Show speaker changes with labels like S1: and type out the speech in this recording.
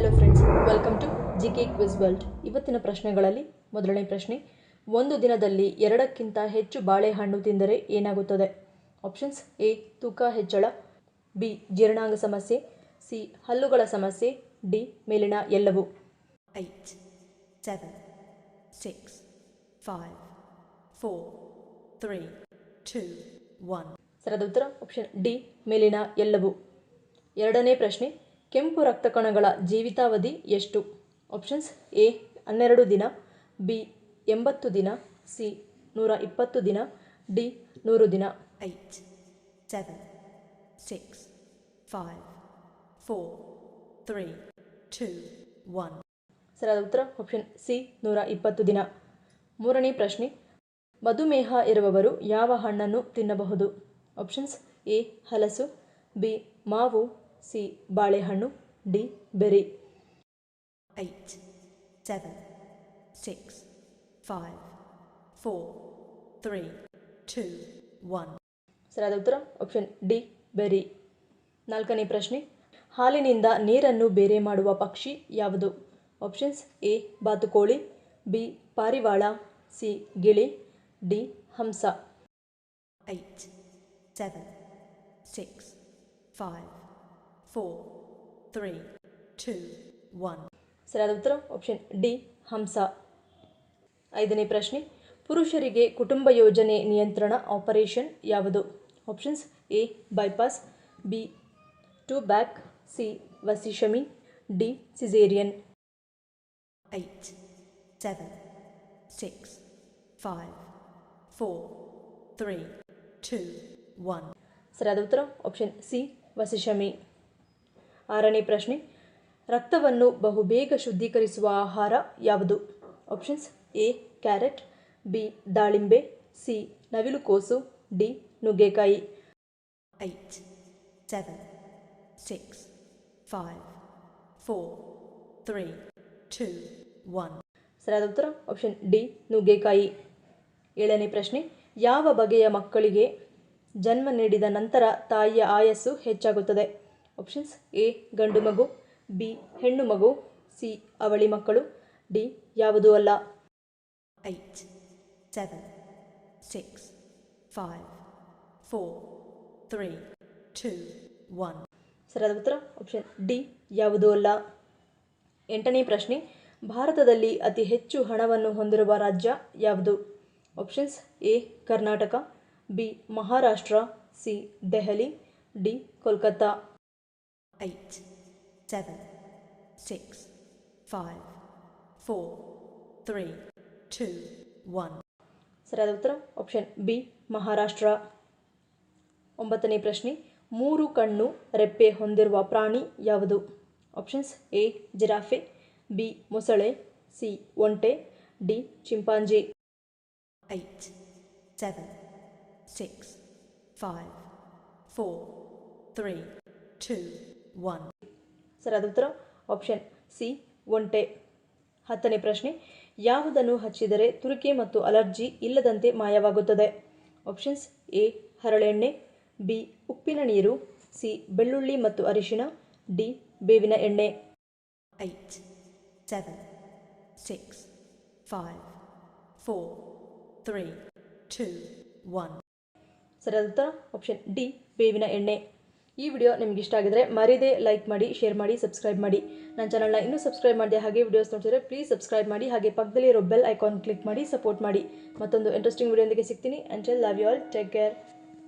S1: Hello friends, welcome to GK quiz world. ಇವತ್ತಿನ ಪ್ರಶ್ನೆಗಳಲ್ಲಿ ಮೊದಲನೇ ಪ್ರಶ್ನೆ, ಒಂದು ದಿನದಲ್ಲಿ 2ಕ್ಕಿಂತ ಹೆಚ್ಚು ಬಾಳೆಹಣ್ಣು ತಿಂದರೆ ಏನಾಗುತ್ತದೆ? Options: A. ತೂಕ ಹೆಚ್ಚಳ, ಬಿ. ಜೀರ್ಣಾಂಗ ಸಮಸ್ಯೆ, ಸಿ. ಹಲ್ಲುಗಳ ಸಮಸ್ಯೆ, ಡಿ. ಮೇಲಿನ ಎಲ್ಲವೂ.
S2: 8, 7, 6, 5, 4, 3, 2, 1.
S1: ಸರಿಯಾದ ಉತ್ತರ ಆಪ್ಷನ್ ಡಿ, ಮೇಲಿನ ಎಲ್ಲವೂ. ಎರಡನೇ ಪ್ರಶ್ನೆ, ಕೆಂಪು ರಕ್ತ ಕಣಗಳ ಜೀವಿತಾವಧಿ ಎಷ್ಟು? Options: A. 12 ದಿನ, ಬಿ. 80 ದಿನ, ಸಿ. 120 ದಿನ, ಡಿ. 100 ದಿನ.
S2: 8, 7, 6, 5, 4, 3, 2, 1.
S1: ಸರಿಯಾದ ಉತ್ತರ ಆಪ್ಷನ್ ಸಿ, 120 ದಿನ. ಮೂರನೇ ಪ್ರಶ್ನೆ, ಮಧುಮೇಹ ಇರುವವರು ಯಾವ ಹಣ್ಣನ್ನು ತಿನ್ನಬಹುದು? Options: A. ಹಲಸು, ಬಿ. ಮಾವು, ಸಿ. ಬಾಳೆಹಣ್ಣು, ಡಿ. ಬೆರಿ.
S2: 8, 7, 6, 5, 4, 3, 2, 1.
S1: ಸರಿಯಾದ ಉತ್ತರ ಆಪ್ಷನ್ ಡಿ, ಬೆರಿ. ನಾಲ್ಕನೇ ಪ್ರಶ್ನೆ, ಹಾಲಿನಿಂದ ನೀರನ್ನು ಬೇರೆ ಮಾಡುವ ಪಕ್ಷಿ ಯಾವುದು? Options: A. ಬಾತುಕೋಳಿ, ಬಿ. ಪಾರಿವಾಳ, ಸಿ. ಗಿಳಿ, ಡಿ. ಹಂಸ.
S2: 8, 7, 6, 5, 4, 3, 2, 1.
S1: ಸರಿಯಾದ ಉತ್ತರ ಆಪ್ಷನ್ ಡಿ, ಹಂಸ. ಐದನೇ ಪ್ರಶ್ನೆ, ಪುರುಷರಿಗೆ ಕುಟುಂಬ ಯೋಜನೆ ನಿಯಂತ್ರಣ ಆಪರೇಷನ್ ಯಾವುದು? Options: A. Bypass, B. ಟು ಬ್ಯಾಕ್, ಸಿ. ವಸಿಷಮಿ, ಡಿ. ಸಿಸೇರಿಯನ್.
S2: 8, 7, 6, 5, 4, 3, 2, 1.
S1: ಸರಿಯಾದ ಉತ್ತರ ಆಪ್ಷನ್ ಸಿ, ವಸಿಷಮಿ. ಆರನೇ ಪ್ರಶ್ನೆ, ರಕ್ತವನ್ನು ಬಹುಬೇಗ ಶುದ್ಧೀಕರಿಸುವ ಆಹಾರ ಯಾವುದು? Options: A. Carrot, B. ದಾಳಿಂಬೆ, ಸಿ. ನವಿಲುಕೋಸು, ಡಿ. ನುಗ್ಗೆಕಾಯಿ.
S2: 8, 7, 6, 5, 4, 3, 2, 1.
S1: ಸರಿಯಾದ ಉತ್ತರ ಆಪ್ಷನ್ ಡಿ, ನುಗ್ಗೆಕಾಯಿ. ಏಳನೇ ಪ್ರಶ್ನೆ, ಯಾವ ಬಗೆಯ ಮಕ್ಕಳಿಗೆ ಜನ್ಮ ನೀಡಿದ ನಂತರ ತಾಯಿಯ ಆಯಸ್ಸು ಹೆಚ್ಚಾಗುತ್ತದೆ? Options: A. ಗಂಡು ಮಗು, ಬಿ. ಹೆಣ್ಣು ಮಗು, ಸಿ. ಅವಳಿ ಮಕ್ಕಳು, ಡಿ. ಯಾವುದೂ ಅಲ್ಲ.
S2: 8, 7, 6, 5, 4, 3, 2, 1.
S1: ಸರಿಯಾದ ಉತ್ತರ ಆಪ್ಷನ್ ಡಿ, ಯಾವುದೂ ಅಲ್ಲ. ಎಂಟನೇ ಪ್ರಶ್ನೆ, ಭಾರತದಲ್ಲಿ ಅತಿ ಹೆಚ್ಚು ಹಣವನ್ನು ಹೊಂದಿರುವ ರಾಜ್ಯ ಯಾವುದು? Options: A. Karnataka, B. Maharashtra, C. Delhi, D. Kolkata.
S2: 8, 7, 6, 5, 4, 3, 2, 1.
S1: ಸರಿಯಾದ ಉತ್ತರ ಆಪ್ಷನ್ ಬಿ, ಮಹಾರಾಷ್ಟ್ರ. ಒಂಬತ್ತನೇ ಪ್ರಶ್ನೆ, 3 ಕಣ್ಣು ರೆಪ್ಪೆ ಹೊಂದಿರುವ ಪ್ರಾಣಿ ಯಾವುದು? Options: A. Giraffe, B. ಮೊಸಳೆ, ಸಿ. ಒಂಟೆ, ಡಿ. ಚಿಂಪಾಂಜಿ.
S2: 8, 7, 6, 5, 4, 3, 2, 1.
S1: ಸರಿಯಾದ ಉತ್ತರ ಆಪ್ಷನ್ ಸಿ, ಒಂಟೆ. ಹತ್ತನೇ ಪ್ರಶ್ನೆ, ಯಾವುದನ್ನು ಹಚ್ಚಿದರೆ ತುರಿಕೆ ಮತ್ತು ಅಲರ್ಜಿ ಇಲ್ಲದಂತೆ ಮಾಯವಾಗುತ್ತದೆ? Options: A. ಹರಳೆಣ್ಣೆ, ಬಿ. ಉಪ್ಪಿನ ನೀರು, ಸಿ. ಬೆಳ್ಳುಳ್ಳಿ ಮತ್ತು ಅರಿಶಿನ, ಡಿ. ಬೇವಿನ ಎಣ್ಣೆ.
S2: 8, 7, 6, 5, 4, 3, 2, 1.
S1: ಸರಿಯಾದ ಉತ್ತರ ಆಪ್ಷನ್ ಡಿ, ಬೇವಿನ ಎಣ್ಣೆ. ಈ ವಿಡಿಯೋ ನಿಮ್ಗೆ ಇಷ್ಟ ಆಗಿದ್ರೆ ಮರೀದೆ ಲೈಕ್ ಮಾಡಿ, ಶೇರ್ ಮಾಡಿ, ಸಬ್ಸ್ಕ್ರೈಬ್ ಮಾಡಿ. ನನ್ನ ಚಾನಲ್ನ ಇನ್ನೂ ಸಬ್ಸ್ಕ್ರೈಬ್ ಮಾಡಿದೆ ಹಾಗೆ ವಿಡಿಯೋಸ್ ನೋಡ್ತಿದ್ರೆ ಪ್ಲೀಸ್ ಸಬ್ಸ್ಕ್ರೈಬ್ ಮಾಡಿ, ಹಾಗೆ ಪಕ್ಕದಲ್ಲಿ ಇರೋ ಬೆಲ್ ಐಕಾನ್ ಕ್ಲಿಕ್ ಮಾಡಿ ಸಪೋರ್ಟ್ ಮಾಡಿ. ಮತ್ತೊಂದು ಇಂಟ್ರೆಸ್ಟಿಂಗ್ ವಿಡಿಯೋದೊಂದಿಗೆ ಸಿಗ್ತೀನಿ. Until love you all, take care.